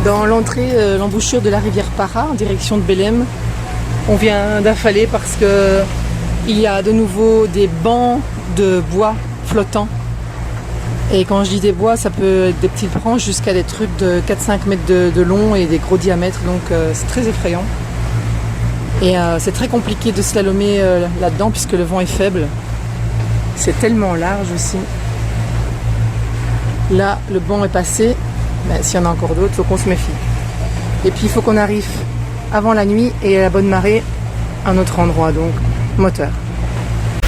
Dans l'entrée, l'embouchure de la rivière Para en direction de Belém. On vient d'affaler parce que il y a de nouveau des bancs de bois flottants. Et quand je dis des bois, ça peut être des petites branches jusqu'à des trucs de 4-5 mètres de long et des gros diamètres, donc c'est très effrayant. Et c'est très compliqué de slalomer là-dedans puisque le vent est faible. C'est tellement large aussi. Là, le banc est passé, mais s'il y en a encore d'autres, il faut qu'on se méfie. Et puis il faut qu'on arrive avant la nuit et à la bonne marée à un autre endroit, donc moteur.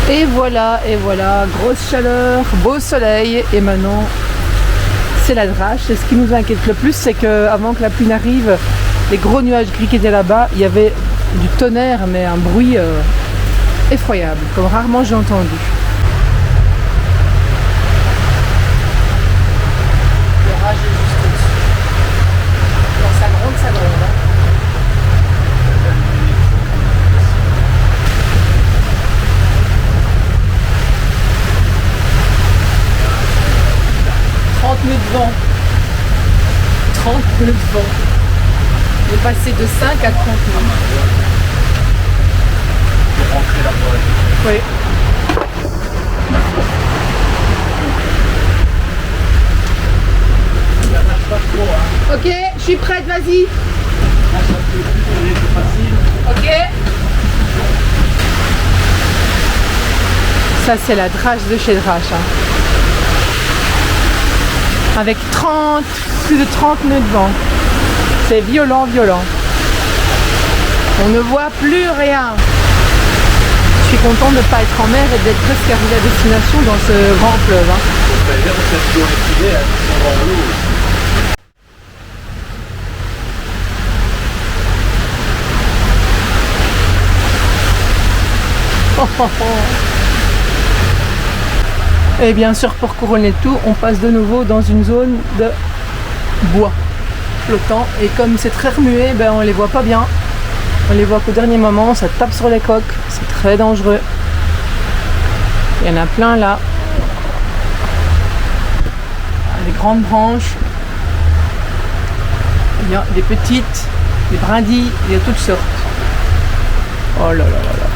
Et voilà, grosse chaleur, beau soleil, et maintenant c'est la drache. Et ce qui nous inquiète le plus, c'est qu'avant que la pluie n'arrive, les gros nuages gris qui étaient là-bas, il y avait du tonnerre, mais un bruit effroyable, comme rarement j'ai entendu. L'orage est juste au-dessus. Alors ça gronde, hein. 30 nœuds de vent. 30 nœuds de vent. On est passé de 5 à 30 nœuds. Oui. Ok, je suis prête, vas-y. Ok. Ça c'est la drache de chez Drache. Avec plus de 30 nœuds de vent. C'est violent. On ne voit plus rien. Je suis contente de ne pas être en mer et d'être presque arrivée à destination dans ce grand fleuve. Et bien sûr, pour couronner tout, on passe de nouveau dans une zone de bois flottant. Et comme c'est très remué, ben on les voit pas bien. On les voit qu'au dernier moment, ça tape sur les coques. C'est très dangereux. Il y en a plein là. Des grandes branches. Il y a des petites, des brindilles, il y a toutes sortes. Oh là là là là.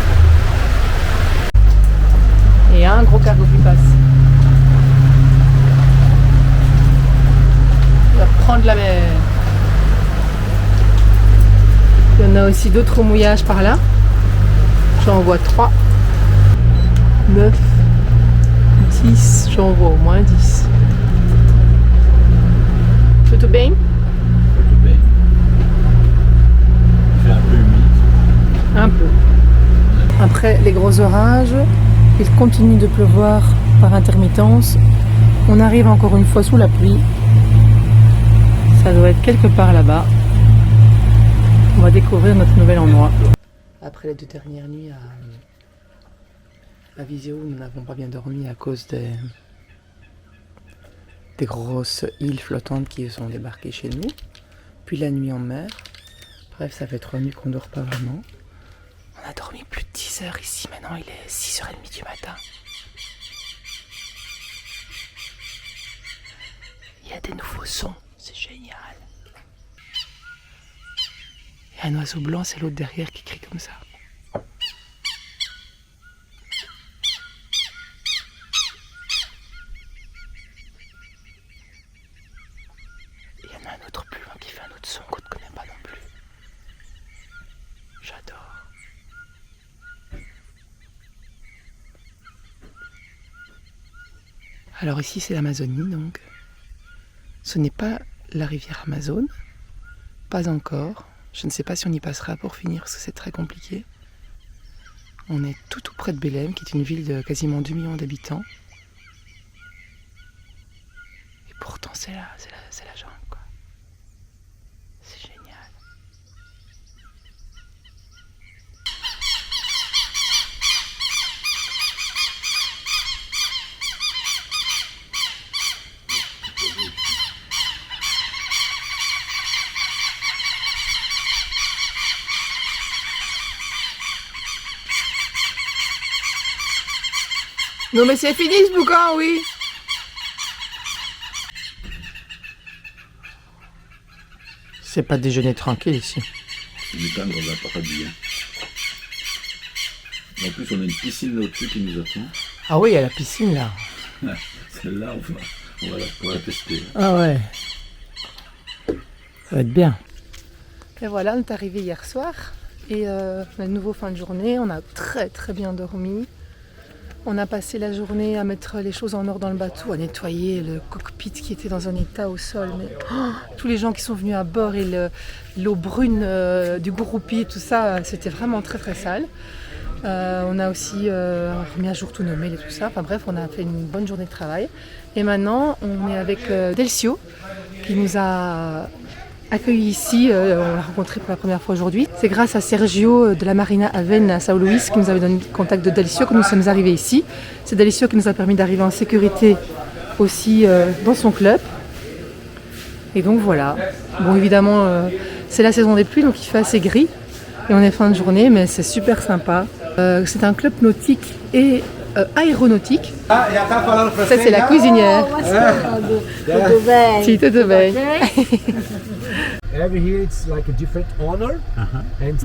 Et il y a un gros cargo qui passe. Il va prendre la mer. Il y en a aussi d'autres au mouillage par là. J'en vois 3, 9, 10, j'en vois au moins 10. Tudo bem? Tudo bem. Il fait un peu humide. Un peu. Après les gros orages, il continue de pleuvoir par intermittence. On arrive encore une fois sous la pluie. Ça doit être quelque part là-bas. On va découvrir notre nouvel endroit. Après les 2 dernières nuits à Viseu, nous n'avons pas bien dormi à cause des grosses îles flottantes qui sont débarquées chez nous. Puis la nuit en mer. Bref, ça fait 3 nuits qu'on ne dort pas vraiment. On a dormi plus de 10 heures ici. Maintenant, il est 6h30 du matin. Il y a des nouveaux sons. C'est génial. Il y a un oiseau blanc, c'est l'autre derrière qui crie comme ça. Il y en a un autre plus loin qui fait un autre son qu'on ne connaît pas non plus. J'adore. Alors ici c'est l'Amazonie donc. Ce n'est pas la rivière Amazone. Pas encore. Je ne sais pas si on y passera pour finir parce que c'est très compliqué. On est tout près de Belém, qui est une ville de quasiment 2 millions d'habitants. Et pourtant c'est la jungle, quoi. C'est génial. Non mais c'est fini ce boucan, oui. C'est pas déjeuner tranquille ici. C'est du temps dans un paradis. En plus, on a une piscine là-dessus qui nous attend. Ah oui, il y a la piscine là. Celle-là, on va la tester. Ah ouais. Ça va être bien. Et voilà, on est arrivé hier soir. Et on a de nouveau fin de journée. On a très très bien dormi. On a passé la journée à mettre les choses en ordre dans le bateau, à nettoyer le cockpit qui était dans un état au sol. Mais tous les gens qui sont venus à bord et l'eau brune du groupe, tout ça, c'était vraiment très très sale. On a aussi remis à jour tous nos mails et tout ça. Enfin bref, on a fait une bonne journée de travail. Et maintenant, on est avec Delcio qui nous a accueillis ici. On l'a rencontré pour la première fois aujourd'hui. C'est grâce à Sergio de la Marina Aven à São Luís qui nous avait donné le contact de Delcio que nous sommes arrivés ici. C'est Delcio qui nous a permis d'arriver en sécurité aussi dans son club. Et donc voilà. Bon, évidemment, c'est la saison des pluies, donc il fait assez gris. Et on est fin de journée, mais c'est super sympa. C'est un club nautique et aéronautique. Ça, c'est la cuisinière. Tudo bem? Si, tudo bem. Every year it's like a different honor. And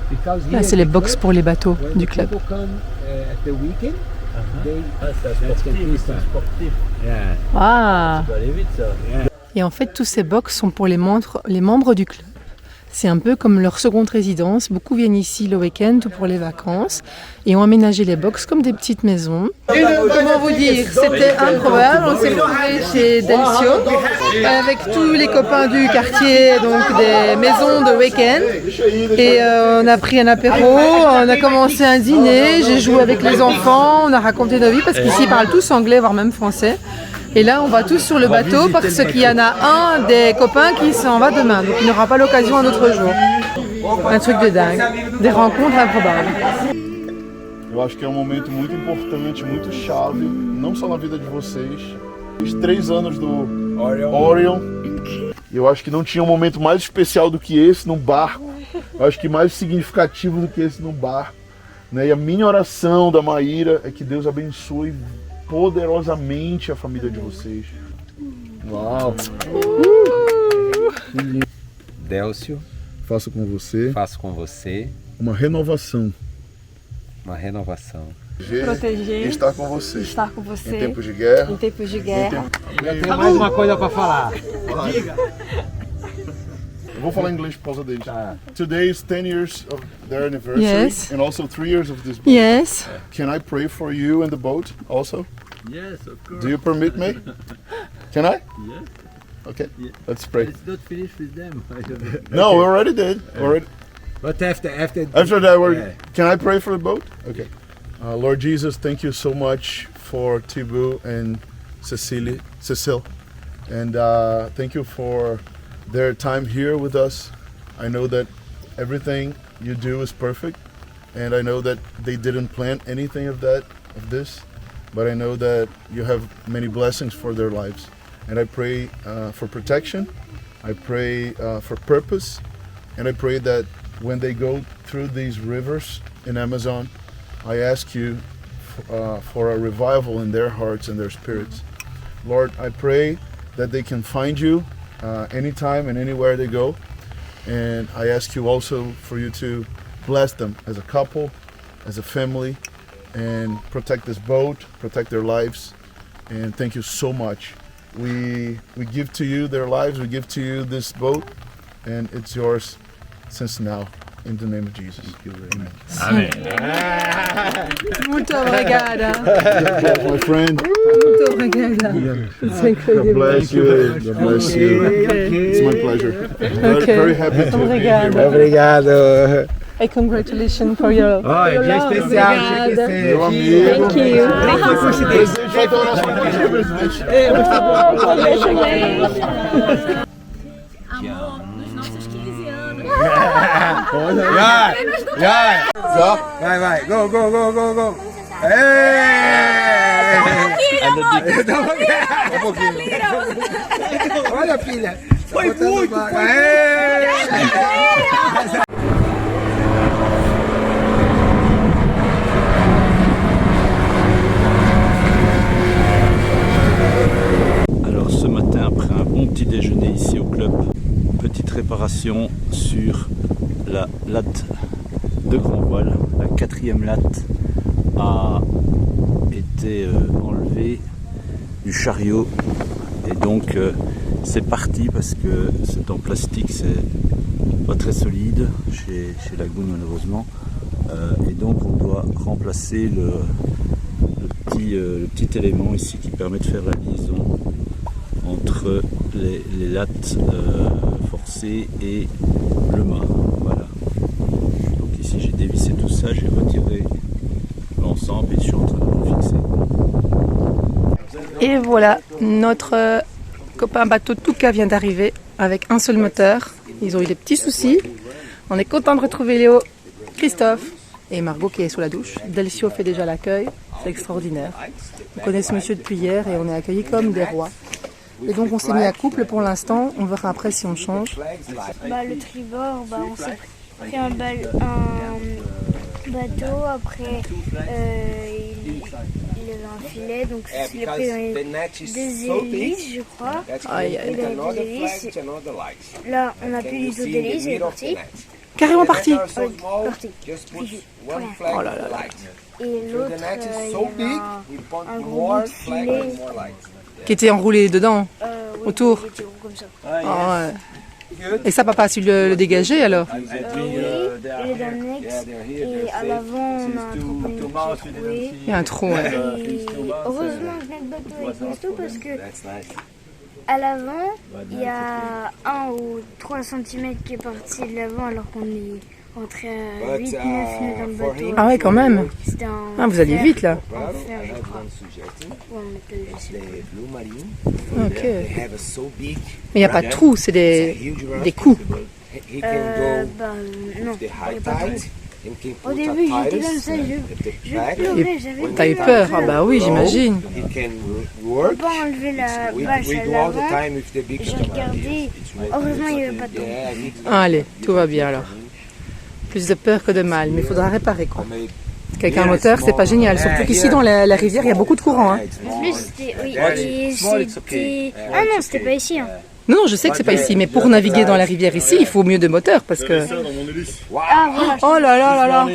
because Là, here c'est les the box club, pour les bateaux when du the club. people come at the weekend, they Sportif. Ah. Ça peut aller vite, ça. Et en fait, tous ces box sont pour les membres du club. C'est un peu comme leur seconde résidence. Beaucoup viennent ici le week-end ou pour les vacances et ont aménagé les box comme des petites maisons. Comment vous dire, c'était improbable. On s'est retrouvés chez Delcio avec tous les copains du quartier, donc des maisons de week-end. Et on a pris un apéro, on a commencé un dîner, j'ai joué avec les enfants, on a raconté nos vies parce qu'ici ils parlent tous anglais, voire même français. Et là, on va tous sur le bateau parce qu'il y en a un des copains qui s'en va demain. Donc il n'aura pas l'occasion un autre jour. Un truc de dingue. Des rencontres improbables. Eu acho que é um momento muito importante, muito chave, não só na vida de vocês. Os 3 anos do Orion. Eu acho que não tinha um momento mais especial do que esse num barco. Eu acho que mais significativo do que esse num barco. Né? E a minha oração da Maíra é que Deus abençoe poderosamente a família de vocês. Uau! Delcio, Faço com você faço com você uma renovação. uma renovação. Proteger e estar com você. Estar com você Em tempos de guerra. em tempos de guerra. tem mais uma coisa para falar. Eu vou falar inglês por causa deles. Today is 10 years of their anniversary. Yes. And also 3 years of this boat. Yes. Can I pray for you and the boat also? Yes, of course. Do you permit me? Can I? Yes. Okay, Yeah. let's pray. It's not finished with them. No, we already did. Already. But after After that, Yeah. can I pray for the boat? Okay. Lord Jesus, thank you so much for Thibaut and Cecile. And thank you for their time here with us. I know that everything you do is perfect. And I know that they didn't plan anything of this. But I know that you have many blessings for their lives. And I pray for protection. I pray for purpose. And I pray that when they go through these rivers in Amazon, I ask you for a revival in their hearts and their spirits. Lord, I pray that they can find you anytime and anywhere they go. And I ask you also for you to bless them as a couple, as a family, and protect this boat, protect their lives. And thank you so much. We give to you their lives, we give to you this boat, and it's yours since now. In the name of Jesus. Amen. Muito obrigada. My friend, Muito obrigada. It's God incredible. bless you. God bless you. It's my pleasure. Very happy to be here. Obrigada. Obrigado. And congratulations for your Olha, dia love. especial. Obrigada. Meu amigo. Thank you. Presidente, vai ter oração pra você, presidente. Amor, nos nossos 15 anos. Já. Já? Vai. Go. Um pouquinho. Olha, filha. Foi muito. Alors ce matin, après un bon petit déjeuner ici au club, petite réparation sur la latte de grand voile. La 4e latte a été enlevée du chariot et donc c'est parti parce que c'est en plastique, c'est pas très solide chez Lagoon malheureusement, et donc on doit remplacer le petit élément ici qui permet de faire la liaison entre les lattes forcées et le mât. Voilà. Donc ici j'ai dévissé tout ça, j'ai retiré l'ensemble et je suis en train de le fixer. Et voilà, notre copain bateau Touka vient d'arriver avec un seul moteur. Ils ont eu des petits soucis. On est content de retrouver Léo, Christophe et Margot qui est sous la douche. Delcio fait déjà l'accueil, c'est extraordinaire. On connaît ce monsieur depuis hier et on est accueillis comme des rois. Et donc on s'est mis à couple pour l'instant, on verra après si on change. Le tribord, on s'est pris un bateau, après il avait un filet, donc il est pris dans les 2 hélices, je crois. Aïe, aïe. Et dans les 2 hélices, là on a plus du tout d'hélice, il est parti. Carrément parti. Parti. Oh là là là. Et l'autre, il y avait un gros bout de filet. Qui était enroulé dedans, Oui, autour. il était gros comme ça. Ah ouais. Et ça, papa a su le dégager alors? Oui, il est dans le nex et à l'avant on a un trampoline qui est troué. Il y a un trou, ouais. Et heureusement que notre bateau est costaud parce que à l'avant il y a 1 ou 3 cm qui est parti de l'avant alors qu'on est rentré à 8-9 nœuds dans le bateau. Ah ouais, quand même. C'était un Ah, vous alliez vite là. en fer, je crois. Ouais, on était, je sais pas. Ok. Mais il n'y a pas de trou, c'est des coups. Non, il n'y a pas de trou. Au début, j'étais comme ça, je pleurais, j'avais T'as eu peur? Ah bah oui, j'imagine. On peut enlever la bâche à l'avant. J'ai regardé, heureusement il n'y avait pas de trou. Allez, tout va bien alors. Plus de peur que de mal, mais il faudra réparer quoi. Avec un moteur, c'est pas génial. Surtout qu'ici dans la rivière, il y a beaucoup de courant. Hein. En plus, c'était. Oui, et c'était. Ah non, c'était pas ici. Hein. Non, non, je sais que c'est pas ici, mais pour naviguer dans la rivière ici, il faut mieux de moteur parce que. Ah voilà. Oh là là là là!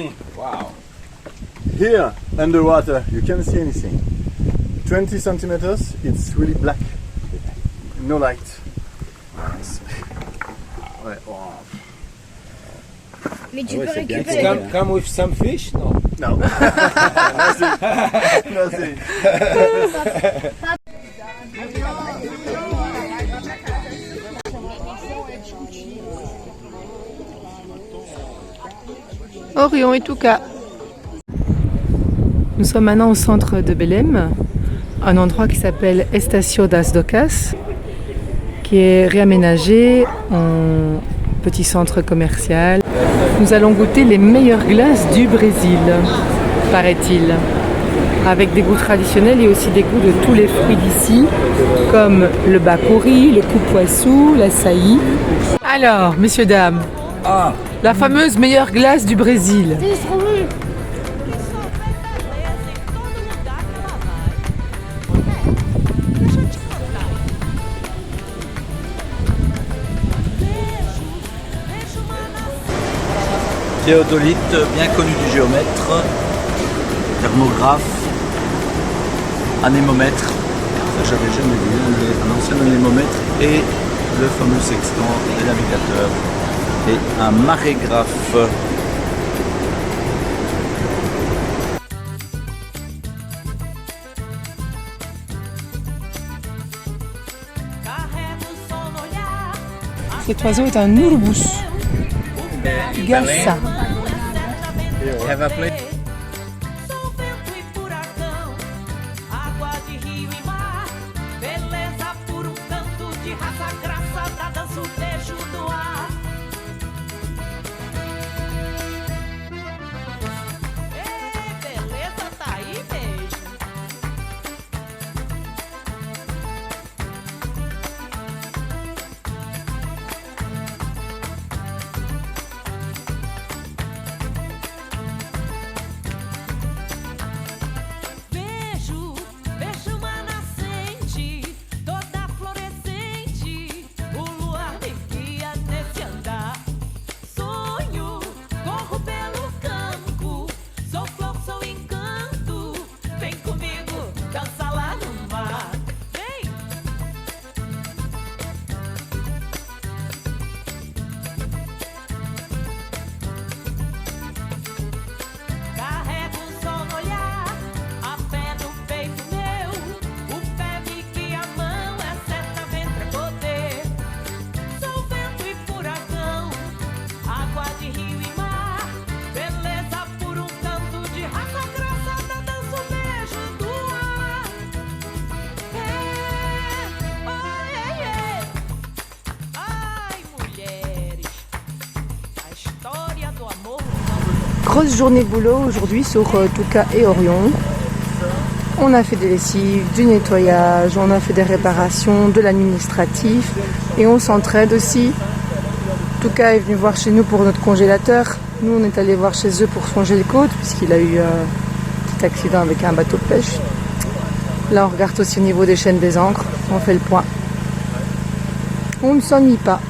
Here, underwater, you can't see anything. 20 centimeters, it's really black. No light. Ouais, wow. Mais tu peux récupérer. Come with some fish? No. No. Nothing. Orion et Touka. Nous sommes maintenant au centre de Belém, un endroit qui s'appelle Estacio das Docas, qui est réaménagé en petit centre commercial. Nous allons goûter les meilleures glaces du Brésil, paraît-il, avec des goûts traditionnels et aussi des goûts de tous les fruits d'ici, comme le bacuri, le cupuaçu, l'açaï. Alors, messieurs, dames, la fameuse meilleure glace du Brésil. C'est trop bon. Théodolite, bien connu du géomètre, thermographe, anémomètre, ça j'avais jamais vu, un ancien anémomètre, et le fameux sextant des navigateurs, et un marégraphe. Cet oiseau est un ouroubous. Garça. Have a play. Sou vento e furacão, água de rio e mar, beleza puro canto de raça, graça da dança, o beijo do ar. Ei, beleza tá aí mesmo. grosse journée de boulot aujourd'hui sur Touka et Orion. On a fait des lessives, du nettoyage, on a fait des réparations, de l'administratif et on s'entraide aussi. Touka est venu voir chez nous pour notre congélateur. Nous on est allé voir chez eux pour songer le côte puisqu'il a eu un petit accident avec un bateau de pêche. Là on regarde aussi au niveau des chaînes des ancres, on fait le point. On ne s'ennuie pas.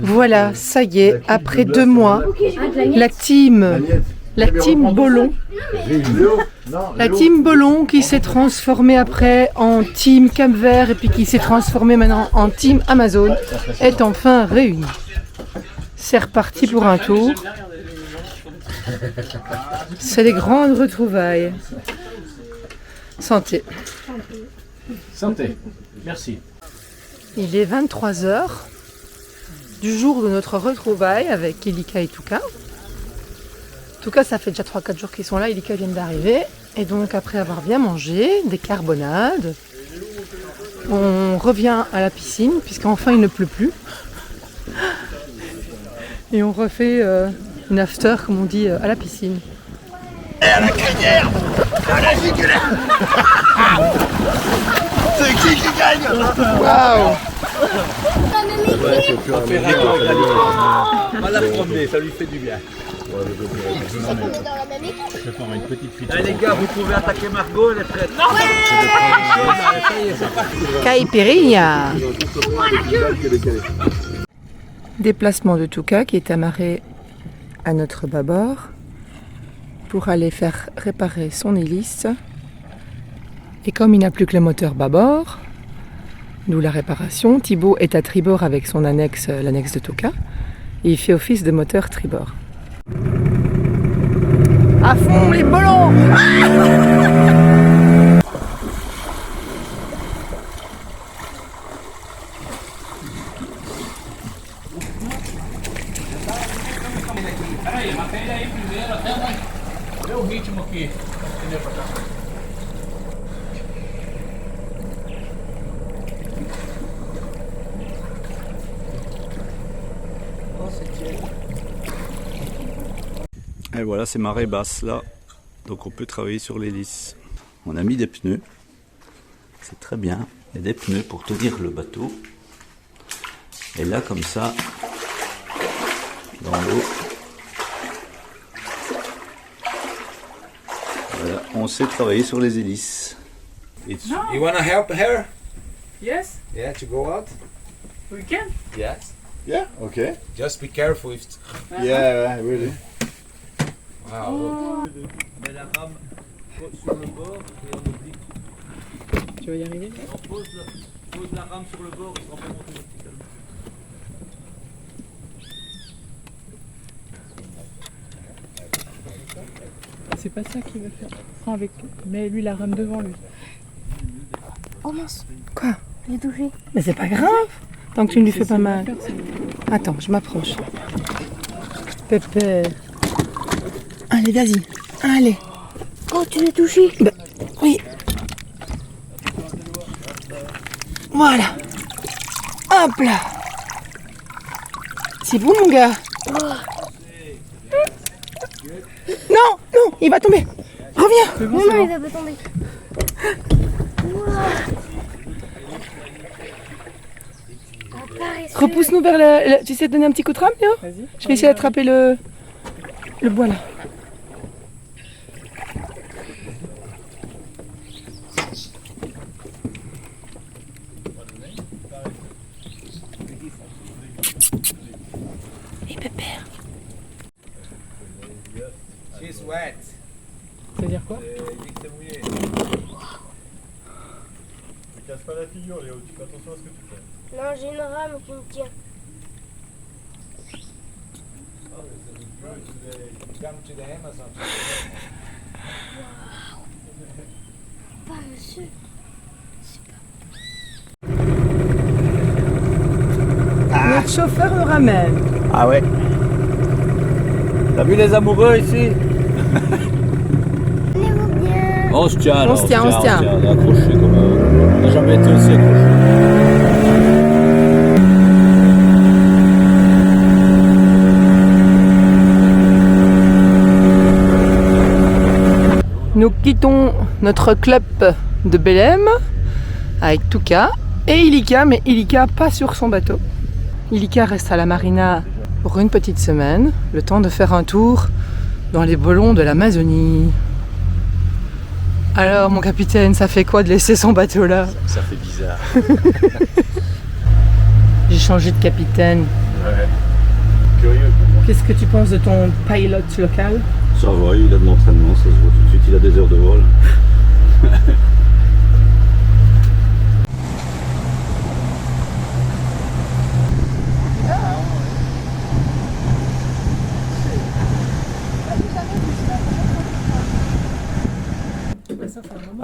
Voilà, ça y est, après 2 mois, la team Bollon, qui s'est transformée après en team Cap-Vert et puis qui s'est transformée maintenant en team Amazon est enfin réunie. C'est reparti pour un tour. C'est des grandes retrouvailles. Santé. Santé. Merci. Il est 23h. Du jour de notre retrouvaille avec Elika et Touka. Touka, ça fait déjà 3-4 jours qu'ils sont là, Elika vient d'arriver. Et donc après avoir bien mangé, des carbonades, on revient à la piscine, puisqu'enfin il ne pleut plus. Et on refait une after, comme on dit, à la piscine. Et à la crinière, à la figure. C'est qui gagne? Waouh! On va la promener, ça lui fait du bien. Allez les gars, vous pouvez attaquer Margot, elle est prête. Caipirinha. Déplacement de Touka qui est amarré à notre bâbord pour aller faire réparer son hélice. Et comme il n'a plus que le moteur bâbord, d'où la réparation, Thibaut est à tribord avec son annexe, l'annexe de Touka, et il fait office de moteur tribord. À fond les ballons! Et voilà, c'est marée basse là, donc on peut travailler sur l'hélice. On a mis des pneus, c'est très bien. Il y a des pneus pour tenir le bateau. Et là, comme ça, dans l'eau, voilà, on sait travailler sur les hélices. You wanna help her? Yes, Yeah, to go out? we can. Yes. Yeah, okay. Just be careful if... Yeah, really. Wow. Mais la rame sur le bord et on oublie. Tu vas y arriver? On pose la rame sur le bord et on fait monter verticalement. C'est pas ça qu'il veut faire. Prends avec. Mets lui la rame devant lui. Oh mince, Quoi? j'ai touché. Mais c'est pas grave, tant que tu ne lui fais pas mal. Attends, je m'approche. Pépère. Allez, vas-y. Allez. Oh, tu l'as touché. Oui. Voilà. Hop là. C'est bon, mon gars. Non, non, il va tomber. Reviens. Non, non, il va pas tomber. Repousse-nous vers le... Tu sais donner un petit coup de rame, Léo? Vas-y. Je vais essayer d'attraper le bois là. Et pépère. She's wet. C'est-à-dire quoi? Ne casse pas la figure, Léo, tu fais attention à ce que tu fais. Non, j'ai une rame qui me tient. Come to the Amazon. Pas monsieur. Notre chauffeur nous ramène. Ah ouais. T'as vu les amoureux ici? On se tient, On se tient. On est accrochés comme on n'a jamais été aussi accrochés. Nous quittons notre club de Belém avec Touka et Ilika, mais Ilika pas sur son bateau. Ilika reste à la marina pour une petite semaine, le temps de faire un tour dans les bolons de l'Amazonie. Alors mon capitaine, ça fait quoi de laisser son bateau là? Ça fait bizarre. J'ai changé de capitaine. Ouais. Curieux. Qu'est-ce que tu penses de ton pilote local? Ça va, il a de l'entraînement, ça se voit tout de suite, il a des heures de vol.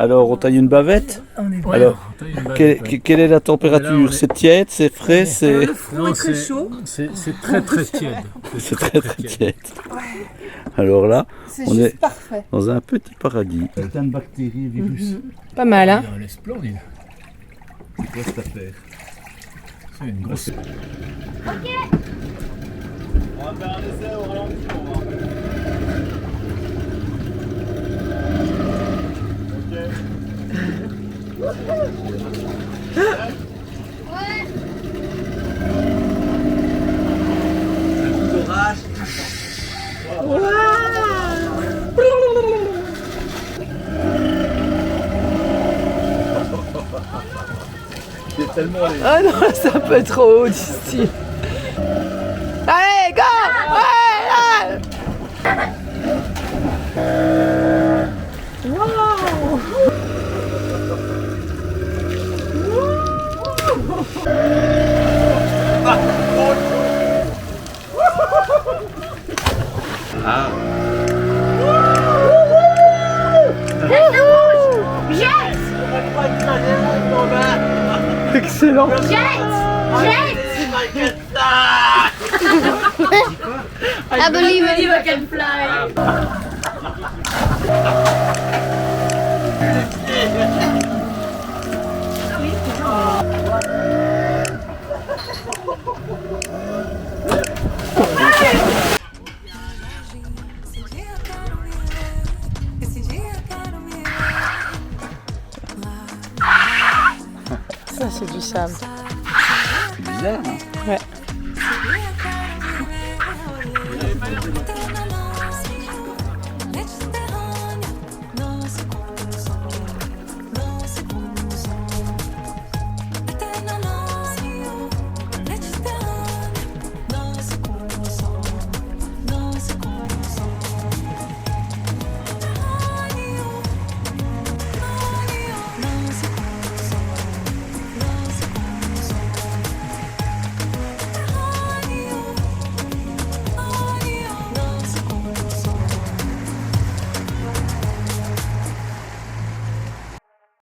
Alors, on taille une bavette. Alors, quelle est la température? C'est tiède, c'est frais, c'est... Le front est très chaud. C'est très très tiède. C'est très très tiède. Alors là, C'est on juste est parfait. dans un petit paradis. Plein de bactéries et virus. Pas mal, hein? Elle est splendide. C'est quoi cette affaire? C'est une grosse. On va faire un essai au ralenti pour voir. Ah non, c'est un peu trop haut d'ici. Allez, go! Ouais, wow! Excellent! I believe I can fly. Ça, c'est du sable. C'est bizarre, hein? Ouais.